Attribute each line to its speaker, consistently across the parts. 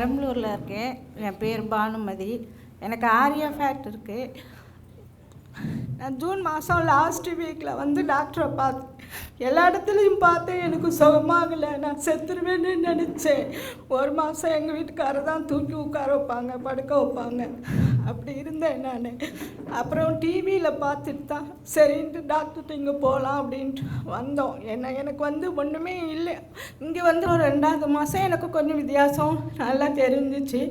Speaker 1: பெரம்பலூரில் இருக்கேன். என் பேர் பானுமதி. எனக்கு ஆரியா ஃபேக்ட் இருக்குது. நான் ஜூன் மாதம் லாஸ்ட் வீக்கில் வந்து டாக்டரை பார்த்தேன். எல்லா இடத்துலையும் பார்த்தேன், எனக்கு சுகமாகலை. நான் செத்துருவேன்னு நினச்சேன். ஒரு மாதம் எங்கள் வீட்டுக்காரர் தான் தூக்கி உட்கார வைப்பாங்க, படுக்க வைப்பாங்க. அப்படி இருந்தேன் நான். அப்புறம் டிவியில் பார்த்துட்டு தான் சரின்ட்டு டாக்டர்கிட்ட இங்கே போகலாம் அப்படின்ட்டு வந்தோம். எனக்கு வந்து ஒன்றுமே இல்லை. இங்கே வந்து ஒரு 2வது மாதம் எனக்கு கொஞ்சம் வித்தியாசம் நல்லா தெரிஞ்சிச்சு.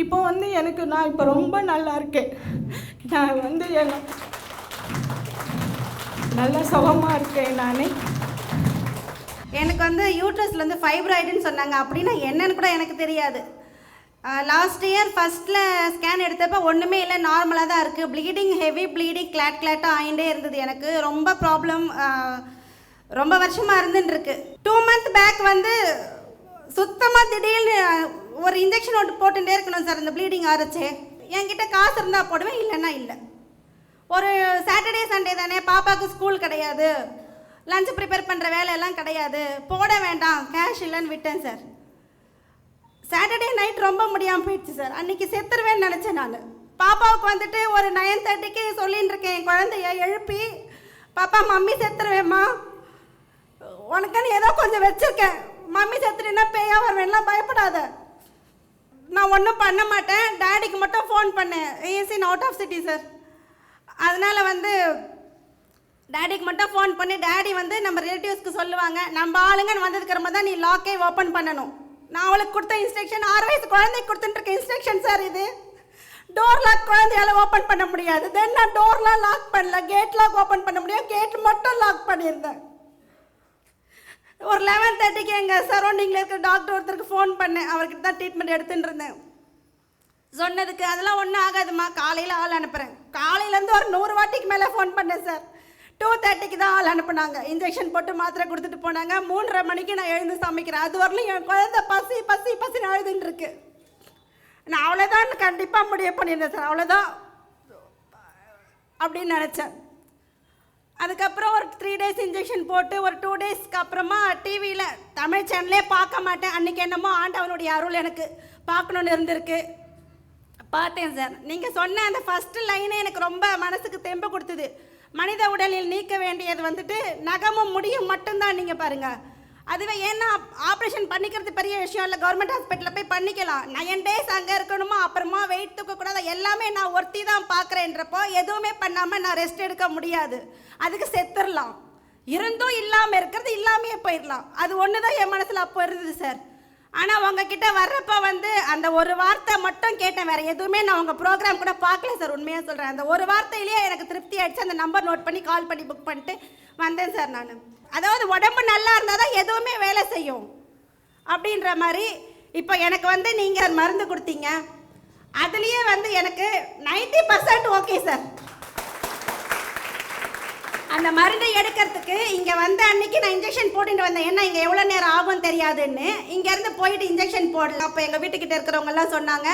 Speaker 1: இப்போ வந்து நான் இப்போ ரொம்ப நல்லா இருக்கேன். நான் வந்து நல்ல சுகமாக இருக்கேன் நான்.
Speaker 2: எனக்கு வந்து யூட்ரஸ்லேருந்து ஃபைப்ராய்டுன்னு சொன்னாங்க. அப்படின்னா என்னன்னு கூட எனக்கு தெரியாது. லாஸ்ட் இயர் ஃபஸ்ட்டில் ஸ்கேன் எடுத்தப்போ ஒன்றுமே இல்லை, நார்மலாக தான் இருக்குது. ப்ளீடிங், ஹெவி ப்ளீடிங், கிளாட்டாக ஆகிட்டே இருந்தது. எனக்கு ரொம்ப ப்ராப்ளம் ரொம்ப வருஷமாக இருந்துட்டுருக்கு. 2 months பேக் வந்து சுத்தமாக திடீர்னு ஒரு இன்ஜெக்ஷன் ஒன்று போட்டுகிட்டே இருக்கணும் சார். இந்த ப்ளீடிங் ஆரச்சு என்கிட்ட காசு இருந்தால் போடுவேன், இல்லைன்னா இல்லை. ஒரு சாட்டர்டே சண்டே தானே, பாப்பாவுக்கு ஸ்கூல் கிடையாது, லஞ்ச் ப்ரிப்பேர் பண்ணுற வேலையெல்லாம் கிடையாது, போட வேண்டாம், கேஷ் இல்லைன்னு விட்டேன் சார். சாட்டர்டே நைட் ரொம்ப முடியாமல் போயிடுச்சு சார். அன்றைக்கி செத்துருவேன்னு நினச்சேன் நான். பாப்பாவுக்கு வந்துட்டு ஒரு 9:30க்கு சொல்லின்னு இருக்கேன். என் குழந்தைய எழுப்பி, பாப்பா மம்மி செத்துருவேம்மா, உனக்குன்னு ஏதோ கொஞ்சம் வச்சுருக்கேன், மம்மி செத்துருன்னா பேயா வருவேன்லாம், பயப்படாத, நான் ஒன்றும் பண்ண மாட்டேன், டேடிக்கு மட்டும் ஃபோன் பண்ணேன். Is in out of city sir. அதனால் வந்து டேடிக்கு மட்டும் ஃபோன் பண்ணி, டேடி வந்து நம்ம ரிலேட்டிவ்ஸ்க்கு சொல்லுவாங்க, நம்ம ஆளுங்கன்னு வந்ததுக்கிறமா தான் நீ லாக்கே ஓப்பன் பண்ணணும். நான் அவளுக்கு கொடுத்த இன்ஸ்ட்ரக்ஷன், 6 வயசு குழந்தைக்கு கொடுத்துட்டுருக்க இன்ஸ்ட்ரக்ஷன் சார் இது. டோர் லாக் குழந்தையால் ஓப்பன் பண்ண முடியாது. தென் நான் டோர்லாம் லாக் பண்ணல, கேட் லாக் ஓப்பன் பண்ண முடியாது, கேட் மட்டும் லாக் பண்ணியிருந்தேன். ஒரு 11:30க்கு எங்கள் சரௌண்டிங்கில் இருக்கிற டாக்டர் ஒருத்தருக்கு ஃபோன் பண்ணேன். அவர்கிட்ட தான் ட்ரீட்மெண்ட் எடுத்துகிட்டு இருந்தேன். சொன்னதுக்கு அதெல்லாம் ஒன்றும் ஆகாதுமா, காலையில் ஆள் அனுப்புகிறேன். காலையிலேருந்து ஒரு 100 வாட்டிக்கு மேலே ஃபோன் பண்ணேன் சார். 2:30க்கு தான் ஆள் அனுப்புனாங்க. இன்ஜெக்ஷன் போட்டு மாத்திரை கொடுத்துட்டு போனாங்க. 3:30 மணிக்கு நான் எழுந்து சமைக்கிறேன். அது வரலும் என் குழந்தை பசி பசி பசின்னு அழுதுன்னு இருக்கு. நான் அவ்வளோதான் கண்டிப்பாக முடிவு பண்ணியிருந்தேன் சார், அவ்வளோதான் அப்படின்னு நினச்சேன். அதுக்கப்புறம் ஒரு 3 days இன்ஜெக்ஷன் போட்டு ஒரு 2 daysக்கு அப்புறமா டிவியில் தமிழ் சேனலே பார்க்க மாட்டேன். அன்றைக்கி என்னமோ ஆண்டவனுடைய அருள் எனக்கு பார்க்கணுன்னு இருந்திருக்கு, பார்த்தேன் சார். நீங்கள் சொன்ன அந்த ஃபஸ்ட்டு லைனே எனக்கு ரொம்ப மனசுக்கு தெம்பு கொடுத்தது. மனித உடலில் நீக்க வேண்டியது வந்துட்டு நகமும் முடியும் மட்டும்தான். நீங்கள் பாருங்கள், அதுவே ஏன்னா ஆப்ரேஷன் பண்ணிக்கிறது பெரிய விஷயம் இல்லை, கவர்மெண்ட் ஹாஸ்பிட்டலில் போய் பண்ணிக்கலாம். 9 days அங்கே இருக்கணுமா, அப்புறமா வெயிட் தூக்கக்கூடாது, எல்லாமே நான் ஒருத்தி தான் பார்க்குறேன்றப்போ எதுவுமே பண்ணாமல் நான் ரெஸ்ட் எடுக்க முடியாது. அதுக்கு செத்துடலாம். இருந்தும் இல்லாமல் இருக்கிறது, இல்லாமையே போயிடலாம். அது ஒன்று தான் என் மனசில் அப்போ இருந்தது சார். ஆனால் உங்ககிட்ட வர்றப்போ வந்து அந்த ஒரு வார்த்தை மட்டும் கேட்டேன், வேறு எதுவுமே நான் உங்கள் ப்ரோக்ராம் கூட பார்க்கல சார். உண்மையாக சொல்கிறேன், அந்த ஒரு வார்த்தையிலேயே எனக்கு திருப்தி ஆகிடுச்சு. அந்த நம்பர் நோட் பண்ணி கால் பண்ணி புக் பண்ணிட்டு வந்தேன் சார் நான். அதாவது உடம்பு நல்லா இருந்தால் தான் எதுவுமே வேலை செய்யும் அப்படின்ற மாதிரி. இப்போ எனக்கு வந்து நீங்கள் மருந்து கொடுத்தீங்க, அதுலேயே வந்து எனக்கு 90% ஓகே சார். அந்த மருந்தை எடுக்கிறதுக்கு இங்கே வந்த அன்றைக்கி நான் இன்ஜெக்ஷன் போட்டுட்டு வந்தேன். ஏன்னா இங்கே எவ்வளோ நேரம் ஆகும் தெரியாதுன்னு இங்கேருந்து போயிட்டு இன்ஜெக்ஷன் போடலாம். அப்போ எங்கள் வீட்டுக்கிட்ட இருக்கிறவங்கெல்லாம் சொன்னாங்க,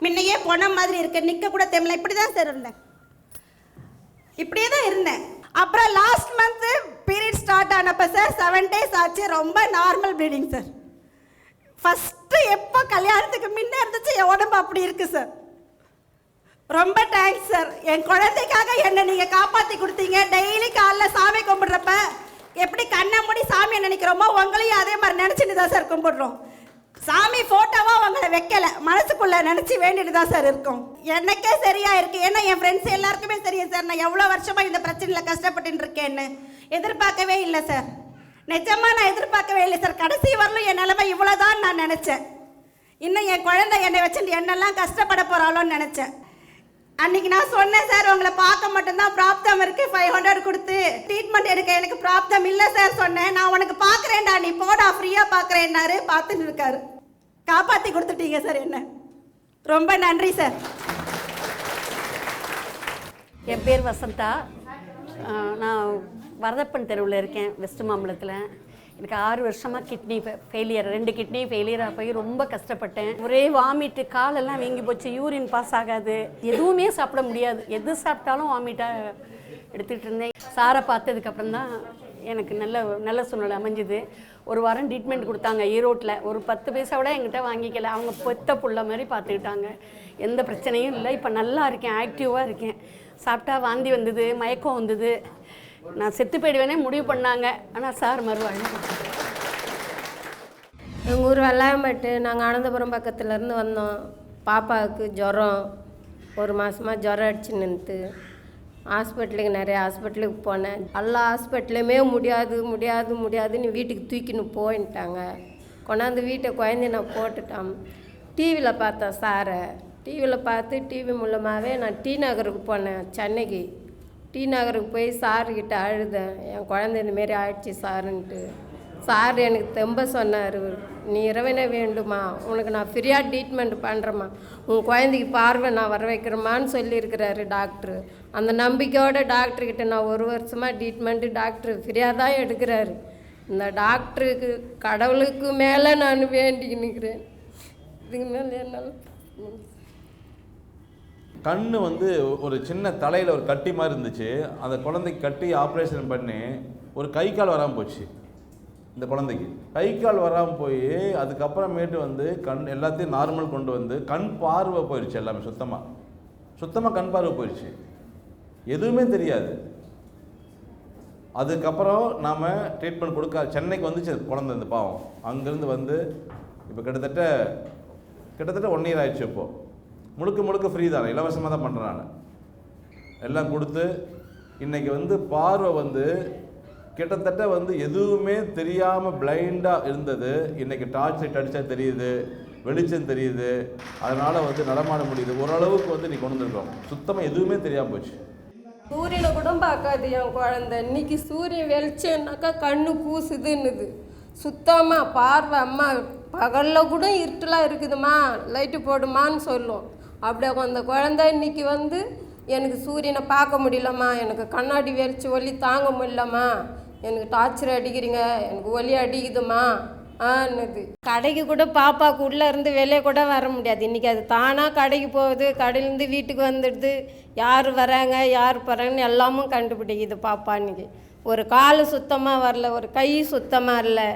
Speaker 2: முன்னையே போன மாதிரி இருக்குது, நிற்க கூட தெரியல. இப்படி தான் சார் இருந்தேன், இப்படியே தான் இருந்தேன். அப்புறம் லாஸ்ட் மந்த்து பீரியட் ஸ்டார்ட் ஆனப்போ சார் 7 days ஆச்சு, ரொம்ப நார்மல் ப்ளீடிங் சார். ஃபஸ்ட்டு எப்போ கல்யாணத்துக்கு முன்னே இருந்துச்சு, என் உடம்பு அப்படி இருக்குது சார். ரொம்ப தேங்க்ஸ் சார். என் குழந்தைக்காக என்னை நீங்கள் காப்பாற்றி கொடுத்தீங்க. டெய்லி காலைல சாமி கும்பிட்றப்ப எப்படி கண்ணை மூடி சாமியை நினைக்கிறோமோ, உங்களையும் அதே மாதிரி நினச்சிட்டு தான் சார் கும்பிட்றோம். சாமி ஃபோட்டோவாக உங்களை வைக்கலை, மனசுக்குள்ளே நினச்சி வேண்டிட்டு தான் சார் இருக்கும். எனக்கே சரியாக இருக்குது. ஏன்னா என் ஃப்ரெண்ட்ஸ் எல்லாருக்குமே தெரியும் சார், நான் எவ்வளோ வருஷமாக இந்த பிரச்சனையில் கஷ்டப்பட்டு இருக்கேன்னு. எதிர்பார்க்கவே இல்லை சார், நிஜமாக நான் எதிர்பார்க்கவே இல்லை சார். கடைசி வரலும் என் நிலைமை இவ்வளோதான் நான் நினச்சேன். இன்னும் என் குழந்தை என்னை வச்சுட்டு என்னெல்லாம் கஷ்டப்பட போகிறாளோன்னு நினச்சேன். அன்றைக்கி நான் சொன்னேன் சார், உங்களை பார்க்க மட்டும்தான் பிராப்தம் இருக்குது, 500 கொடுத்து ட்ரீட்மெண்ட் எடுக்க எனக்கு பிராப்தம் இல்லை சார் சொன்னேன். நான் உனக்கு பார்க்குறேன்டா, நீ போடா, ஃப்ரீயாக பார்க்குறேன்னாரு. பார்த்துட்டு இருக்காரு. காப்பாற்றி கொடுத்துட்டீங்க சார் என்ன. ரொம்ப நன்றி சார்.
Speaker 3: என் பேர் வசந்தா. நான் வரதப்பன் தெருவில் இருக்கேன், வெஸ்ட் மாம்பலத்தில். எனக்கு 6 வருஷமாக கிட்னி ஃபெயிலியர், 2 கிட்னி ஃபெயிலியராக போய் ரொம்ப கஷ்டப்பட்டேன். ஒரே வாமிட்டு, காலெல்லாம் வீங்கி போச்சு, யூரின் பாஸ் ஆகாது, எதுவுமே சாப்பிட முடியாது, எது சாப்பிட்டாலும் வாமிட்டாக எடுத்துகிட்டு இருந்தேன். சாரை பார்த்ததுக்கப்புறம் தான் எனக்கு நல்ல சூழ்நிலை அமைஞ்சுது. ஒரு வாரம் ட்ரீட்மெண்ட் கொடுத்தாங்க ஈரோட்டில். ஒரு 10 பைசா கூட என்கிட்ட வாங்கிக்கல. அவங்க பெத்த புள்ள மாதிரி பார்த்துக்கிட்டாங்க. எந்த பிரச்சனையும் இல்லை. இப்போ நல்லா இருக்கேன், ஆக்டிவாக இருக்கேன். சாப்பிட்டா வாந்தி வந்தது, மயக்கம் வந்தது. நான் செத்து போயிடுவேனே முடிவு பண்ணாங்க. ஆனால் சார் மறுவாழ்வு.
Speaker 4: எங்கள் ஊர் வெள்ளாயம்பட்டு. நாங்கள் அனந்தபுரம் பக்கத்துலேருந்து வந்தோம். பாப்பாவுக்கு ஜுரம், ஒரு மாதமாக ஜுரம் அடிச்சு நின்றுட்டு ஹாஸ்பிட்டலுக்கு நிறைய ஹாஸ்பிட்டலுக்கு போனேன். எல்லா ஹாஸ்பிட்டலுமே முடியாதுன்னு வீட்டுக்கு தூக்கின்னு போயிட்டாங்க. கொண்டாந்து வீட்டை குழந்தைய நான் போட்டுட்டேன். டிவியில் பார்த்தேன் சாரை. டிவியில் பார்த்து டிவி மூலமாகவே நான் டி நகருக்கு போனேன், சென்னைக்கு. டி நகருக்கு போய் சார்கிட்ட அழுதேன், என் குழந்தை இந்தமாரி ஆயிடுச்சு சாருன்ட்டு. சார் எனக்கு தெம்ப சொன்னார், நீ இறைவனே வேண்டுமா, உனக்கு நான் ஃப்ரீயாக ட்ரீட்மெண்ட் பண்ணுறேம்மா, உன் குழந்தைக்கு பார்வை நான் வர வைக்கிறேம்மான்னு சொல்லியிருக்கிறாரு டாக்டரு. அந்த நம்பிக்கையோட டாக்டர்கிட்ட நான் 1 வருஷமாக ட்ரீட்மெண்ட்டு டாக்டர் ஃப்ரீயாக தான் எடுக்கிறாரு. இந்த டாக்டருக்கு கடவுளுக்கு மேலே நான் வேண்டிக்கின்னுக்கிறேன். இதுக்கு மேலே என்னால்
Speaker 5: கண் வந்து ஒரு சின்ன தலையில் ஒரு கட்டி மாதிரி இருந்துச்சு. அந்த குழந்தைக்கு கட்டி ஆப்ரேஷன் பண்ணி ஒரு கை கால் வராமல் போச்சு. இந்த குழந்தைக்கு கை கால் வராமல் போய் அதுக்கப்புறமேட்டு வந்து கண் எல்லாத்தையும் நார்மல் கொண்டு வந்து கண் பார்வை போயிடுச்சு. எல்லாமே சுத்தமாக கண் பார்வை போயிடுச்சு. எதுவுமே தெரியாது. அதுக்கப்புறம் நாம் ட்ரீட்மெண்ட் கொடுக்க சென்னைக்கு வந்துச்சு குழந்தை. இந்த பாவம் அங்கேருந்து வந்து இப்போ கிட்டத்தட்ட 1 இயர் ஆயிடுச்சு. இப்போது முழுக்க ஃப்ரீ தானே, இலவசமாக தான் பண்ணுறேன் நான். எல்லாம் கொடுத்து இன்றைக்கி வந்து பார்வை வந்து கிட்டத்தட்ட வந்து எதுவுமே தெரியாமல் பிளைண்டாக இருந்தது. இன்றைக்கி டார்ச் லைட் அடித்தா தெரியுது, வெளிச்சம் தெரியுது, அதனால் வந்து நடமாட முடியுது. ஓரளவுக்கு வந்து நீ கொண்டு வந்துருக்கோம். சுத்தமாக எதுவுமே தெரியாமல் போச்சு.
Speaker 4: சூரியனை கூட பார்க்காது என் குழந்தை. இன்னைக்கு சூரியன் வெளிச்சம்னாக்கா கண்ணு கூசுதுன்னுது. சுத்தமாக பார்வை அம்மா பகலில் கூட இருட்டெலாம் இருக்குதும்மா, லைட்டு போடுமான்னு சொல்லும். அப்படியே அந்த குழந்தை இன்னைக்கு வந்து எனக்கு சூரியனை பார்க்க முடியலம்மா, எனக்கு கண்ணாடி வெளிச்சு ஒலி தாங்க முடியலம்மா, எனக்கு டார்ச்சர் அடிக்கிறீங்க, எனக்கு ஒலி அடிக்குதுமா ஆன்னுது. கடைக்கு கூட பாப்பாவுக்கு உள்ளே இருந்து வெளியே கூட வர முடியாது. இன்றைக்கி அது தானாக கடைக்கு போகுது, கடையிலேருந்து வீட்டுக்கு வந்துடுது, யார் வராங்க யார் போகிறாங்கன்னு எல்லாமும் கண்டுபிடிக்குது பாப்பா. இன்றைக்கி ஒரு கால் சுத்தமாக வரல, ஒரு கை சுத்தமாக இல்லை.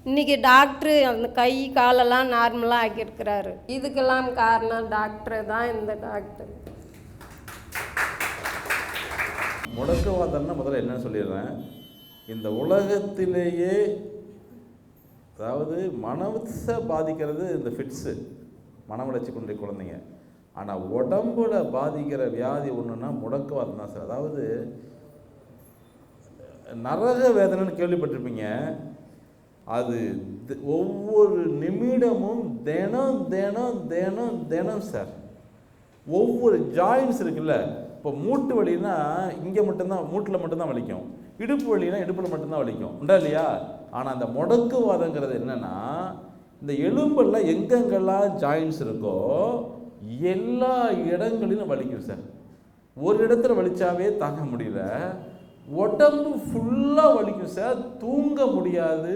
Speaker 4: இன்றைக்கி டாக்டரு அந்த கை காலெல்லாம் நார்மலாக ஆக்கியிருக்கிறாரு. இதுக்கெல்லாம் காரணம் டாக்டரு தான். இந்த டாக்டர்
Speaker 5: முடக்குவாதம்னா முதல்ல என்னன்னு சொல்லிடுறேன். இந்த உலகத்திலேயே அதாவது மனசை பாதிக்கிறது இந்த ஃபிட்ஸு, மன வளர்ச்சி கொண்ட குழந்தைங்க. ஆனால் உடம்புல பாதிக்கிற வியாதி ஒன்றுன்னா முடக்குவாதம் தான் சார். அதாவது நரக வேதனைன்னு கேள்விப்பட்டிருப்பீங்க. அது ஒவ்வொரு நிமிடமும் தினம் சார். ஒவ்வொரு ஜாயின்ஸ் இருக்குல்ல, இப்போ மூட்டு வலின்னா இங்கே மட்டும்தான், மூட்டில் மட்டும்தான் வலிக்கும். இடுப்பு வலினா இடுப்பில் மட்டும்தான் வலிக்கும், உண்டா இல்லையா? ஆனால் அந்த முடக்குவாதங்கிறது என்னென்னா, இந்த எலும்பெல்லாம் எங்கெங்கெல்லாம் ஜாயின்ஸ் இருக்கோ எல்லா இடங்களிலும் வலிக்கும் சார். ஒரு இடத்துல வலிச்சாவே தாங்க முடியல, உடம்பு ஃபுல்லாக வலிக்கும் சார். தூங்க முடியாது.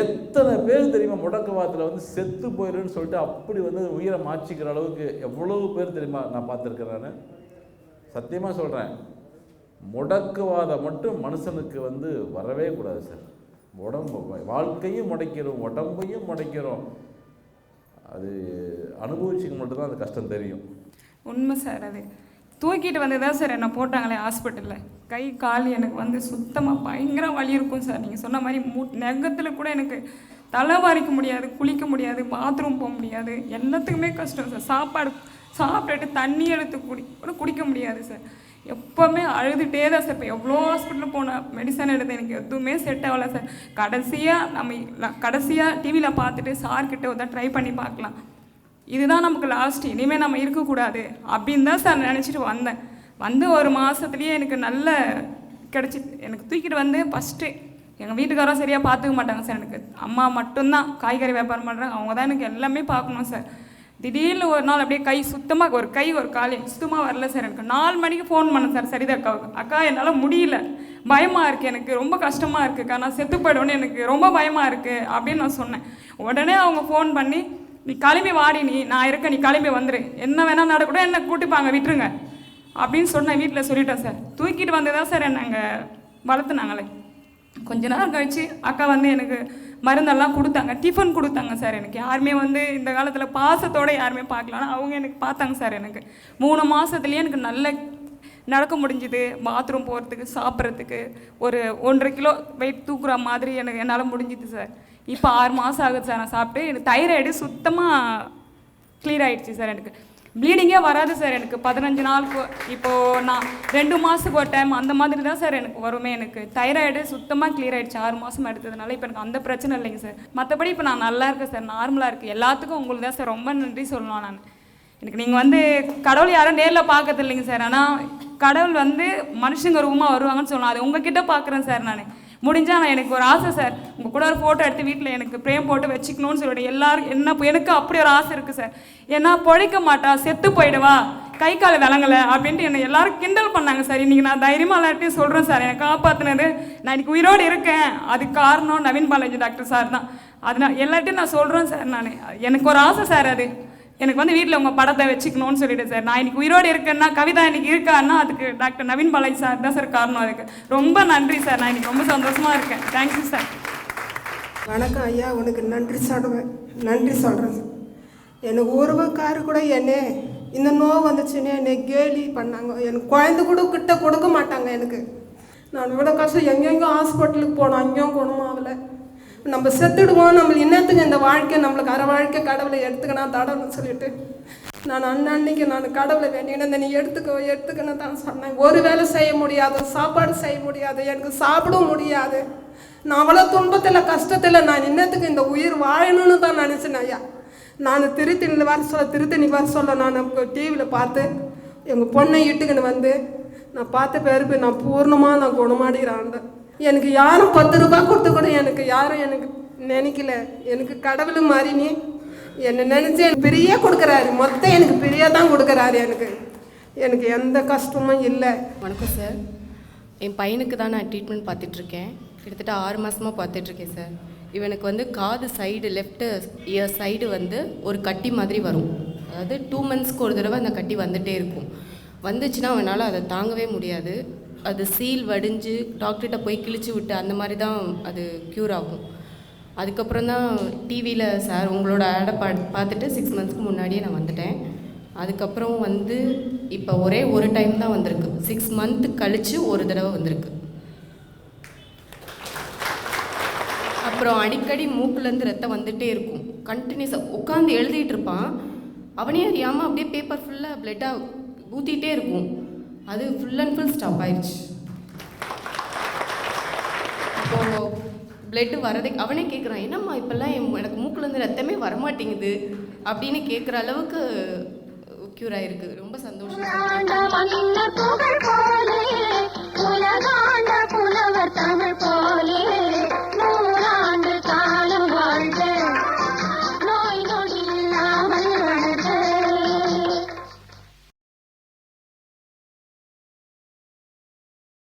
Speaker 5: எத்தனை பேர் தெரியுமா முடக்குவாதத்தில் வந்து செத்து போயிடுன்னு சொல்லிட்டு அப்படி வந்து உயிரை மாற்றிக்கிற அளவுக்கு எவ்வளவு பேர் தெரியுமா நான் பார்த்துருக்கேன். நான் சத்தியமாக சொல்கிறேன், முடக்குவாதம் மட்டும் மனுஷனுக்கு வந்து வரவே கூடாது சார். உடம்பு வாழ்க்கையும் முடைக்கிறோம், உடம்பையும் முடைக்கிறோம். அது அனுபவிச்சுக்கு மட்டும்தான் அந்த கஷ்டம் தெரியும்.
Speaker 6: உண்மை சார். அது தூக்கிட்டு வந்து தான் சார் என்னை போட்டாங்களே ஹாஸ்பிட்டலில். கை கால் எனக்கு வந்து சுத்தமாக பயங்கர வலி இருக்கும் சார். நீங்கள் சொன்ன மாதிரி நெகத்தில் கூட எனக்கு தலை வாரிக்க முடியாது, குளிக்க முடியாது, பாத்ரூம் போக முடியாது, எல்லாத்துக்குமே கஷ்டம் சார். சாப்பாடு சாப்பிட்டுட்டு தண்ணி எடுத்து குடிக்க முடியாது சார். எப்போவுமே அழுதுகிட்டே தான் சார். இப்போ எவ்வளோ ஹாஸ்பிட்டலில் போனேன், மெடிசன் எடுத்து எனக்கு எதுவுமே செட் ஆகலை சார். கடைசியாக டிவியில் பார்த்துட்டு சார்கிட்ட ஒரு தான் ட்ரை பண்ணி பார்க்கலாம், இதுதான் நமக்கு லாஸ்ட்டு, இனிமேல் நம்ம இருக்கக்கூடாது அப்படின்னு தான் சார் நினச்சிட்டு வந்தேன். வந்து ஒரு மாதத்துலேயே எனக்கு நல்ல கிடச்சி. எனக்கு தூக்கிட்டு வந்து ஃபஸ்ட்டு எங்கள் வீட்டுக்காரரும் சரியாக பார்த்துக்க மாட்டாங்க சார். எனக்கு அம்மா மட்டும்தான் காய்கறி வியாபாரம் பண்ணுறாங்க, அவங்க தான் எனக்கு எல்லாமே பார்க்கணும் சார். திடீர்னு ஒரு நாள் அப்படியே கை சுத்தமாக ஒரு கால் சுத்தமாக வரல சார். எனக்கு 4 மணிக்கு ஃபோன் பண்ணேன் சார் சரிதா அக்காவுக்கு. அக்கா என்னால் முடியல, பயமாக இருக்குது, எனக்கு ரொம்ப கஷ்டமாக இருக்குக்கா, நான் செத்து போய்டுவேன்னு எனக்கு ரொம்ப பயமாக இருக்குது அப்படின்னு நான் சொன்னேன். உடனே அவங்க ஃபோன் பண்ணி, நீ கிளம்பி வாடி, நான் இருக்கேன், நீ கிளம்பி வந்துடு, என்ன வேணால் நடக்கூட என்னை கூட்டிப்பாங்க, விட்டுருங்க அப்படின்னு சொன்னேன். வீட்டில் சொல்லிட்டேன் சார். தூக்கிட்டு வந்து தான் சார் என்னை அங்கே வளர்த்துனாங்களே. கொஞ்ச நேரம் கழித்து அக்கா வந்து எனக்கு மருந்தெல்லாம் கொடுத்தாங்க, டிஃபன் கொடுத்தாங்க சார். எனக்கு யாருமே வந்து இந்த காலத்தில் பாசத்தோடு யாருமே பார்க்கல, ஆனால் அவங்க எனக்கு பார்த்தாங்க சார். எனக்கு 3 மாதத்துலேயே எனக்கு நல்ல நடக்க முடிஞ்சுது, பாத்ரூம் போகிறதுக்கு, சாப்பிட்றதுக்கு, ஒரு 1.5 கிலோ வெயிட் தூக்குற மாதிரி என்னால் முடிஞ்சுது சார். இப்போ 6 மாதம் ஆகுது சார் நான் சாப்பிட்டு. எனக்கு தைராய்டு சுத்தமாக கிளியர் ஆகிடுச்சு சார். எனக்கு ப்ளீடிங்கே வராது சார். எனக்கு 15 நாளுக்கு, இப்போது நான் 2 மாதத்துக்கு ஒரு டைம் அந்த மாதிரி தான் சார் எனக்கு வருமே. எனக்கு தைராய்டு சுத்தமாக கிளியர் ஆகிடுச்சு 6 மாதம் எடுத்ததுனால. இப்போ எனக்கு அந்த பிரச்சனை இல்லைங்க சார். மற்றபடி இப்போ நான் நல்லா இருக்கேன் சார், நார்மலாக இருக்குது. எல்லாத்துக்கும் உங்களுக்கு தான் சார் ரொம்ப நன்றி சொல்லணும். நான் எனக்கு நீங்கள் வந்து கடவுள் யாரும் நேரில் பார்க்கறது இல்லைங்க சார், ஆனால் கடவுள் வந்து மனுஷங்க ரூமாக வருவாங்கன்னு சொல்லலாம். அது உங்ககிட்ட பார்க்குறேன் சார். நான் முடிஞ்சால் நான் எனக்கு ஒரு ஆசை சார், உங்கள் கூட ஒரு ஃபோட்டோ எடுத்து வீட்டில் எனக்கு பிரேம் போட்டு வச்சுக்கணும்னு சொல்லிட்டு எல்லாரும் எனக்கு அப்படி ஒரு ஆசை இருக்குது சார். ஏன்னா பொழைக்க மாட்டா, செத்து போயிடுவா, கை கால் விளங்கலை அப்படின்ட்டு என்னை எல்லாரும் கிண்டல் பண்ணாங்க சார். இன்றைக்கி நான் தைரியமாக எல்லார்ட்டையும் சொல்கிறேன் சார், என்னை காப்பாற்றினது நான் இன்றைக்கி உயிரோடு இருக்கேன், அதுக்கு காரணம் நவீன் பாலாஜி டாக்டர் சார் தான். அதனால் எல்லார்ட்டையும் நான் சொல்கிறேன் சார். நான் எனக்கு ஒரு ஆசை சார், அது எனக்கு வந்து வீட்டில் உங்கள் படத்தை வச்சுக்கணும்னு சொல்லிட்டு சார். நான் இன்றைக்கி உயிரோடு இருக்கேன்னா, கவிதா இன்றைக்கி இருக்கான்னா அதுக்கு டாக்டர் நவீன் பாலாஜி சார் தான் சார் காரணம். அதுக்கு ரொம்ப நன்றி சார். நான் இன்றைக்கி ரொம்ப சந்தோஷமாக இருக்கேன். Thank you sir.
Speaker 7: வணக்கம் ஐயா, உனக்கு நன்றி சொல்கிறேன் சார். எனக்கு உறவுக்காரு கூட என்னை இந்த நோய் வந்துச்சுன்னு என்னை கேலி பண்ணாங்க. எனக்கு குழந்தை கூட கிட்ட கொடுக்க மாட்டாங்க. எனக்கு நான் இவ்வளோ கஷ்டம் எங்கெங்கோ ஹாஸ்பிட்டலுக்கு போனோம், அங்கேயும் குணமாகலை. நம்ம செத்துடுவோம், நம்மளுக்கு என்னத்துக்கு இந்த வாழ்க்கை, நம்மளுக்கு அரை வாழ்க்கை கடவுளை எடுத்துக்கணும் தடவுன்னு சொல்லிட்டு நான் அன்னைக்கு நான் கடவுளை வேண்டினேன், நீ எடுத்துக்கன்னு தான் சொன்னேன். ஒரு வேலை செய்ய முடியாது, சாப்பாடு செய்ய முடியாது, எனக்கு சாப்பிடவும் முடியாது. நான் அவ்வளோ துன்பத்தில் கஷ்டத்தில் நான் என்னத்துக்கு இந்த உயிர் வாழணும்னு தான் நினச்சேன் ஐயா. நான் திருத்தணி வர சொல்ல நான் டிவியில் பார்த்து எங்கள் பொண்ணை இட்டுக்கின்னு வந்து நான் பார்த்த பிறகு நான் பூர்ணமாக நான் குணமாடிக்கிறான். எனக்கு யாரும் 10 ரூபா கொடுத்து கூட எனக்கு யாரும் எனக்கு நினைக்கல. எனக்கு கடவுள் மாதிரி நீ என்னை நினச்சி எனக்கு பிரியா கொடுக்குறாரு, மொத்தம் எனக்கு பிரியா தான் கொடுக்குறாரு. எனக்கு எந்த கஷ்டமும் இல்லை.
Speaker 8: வணக்கம் சார். என் பையனுக்கு தான் நான் ட்ரீட்மெண்ட் பார்த்துட்ருக்கேன். கிட்டத்தட்ட 6 மாதமாக பார்த்துட்ருக்கேன் சார். இவனுக்கு வந்து காது சைடு, லெஃப்ட்டு இயர் சைடு வந்து ஒரு கட்டி மாதிரி வரும். அதாவது 2 மந்த்ஸ்க்கு ஒரு தடவை அந்த கட்டி வந்துகிட்டே இருக்கும். வந்துச்சுன்னா அவனால் அதை தாங்கவே முடியாது. அது சீல் வடிஞ்சு டாக்டர்கிட்ட போய் கிழிச்சு விட்டு அந்த மாதிரி தான் அது க்யூர் ஆகும். அதுக்கப்புறம் தான் டிவியில் சார் உங்களோட ஆடை பார்த்துட்டு 6 மந்த்ஸ்க்கு முன்னாடியே நான் வந்துட்டேன். அதுக்கப்புறம் வந்து இப்போ ஒரே ஒரு டைம் தான் வந்திருக்கு. 6 மந்த்து கழித்து ஒரு தடவை வந்திருக்கு. அப்புறம் அடிக்கடி மூக்குலேருந்து ரத்தம் வந்துகிட்டே இருக்கும். கண்டினியூஸாக உட்காந்து எழுதிட்டு இருப்பான், அவனே அறியாமல் அப்படியே பேப்பர் ஃபுல்லாக பிளட்டாக ஊற்றிகிட்டே இருக்கும். அது ஃபுல் அண்ட் ஃபுல் ஸ்டாப் ஆயிடுச்சு. இப்போது பிளட்டு வரதே அவனே கேட்குறான், என்னம்மா இப்போல்லாம் எனக்கு மூக்குலேருந்து ரத்தமே வரமாட்டேங்குது அப்படின்னு கேட்குற அளவுக்கு க்யூர் ஆயிருக்கு. ரொம்ப சந்தோஷம்.
Speaker 9: புகழ் போலே உலகாண்ட புலவர் தமிழ் போலே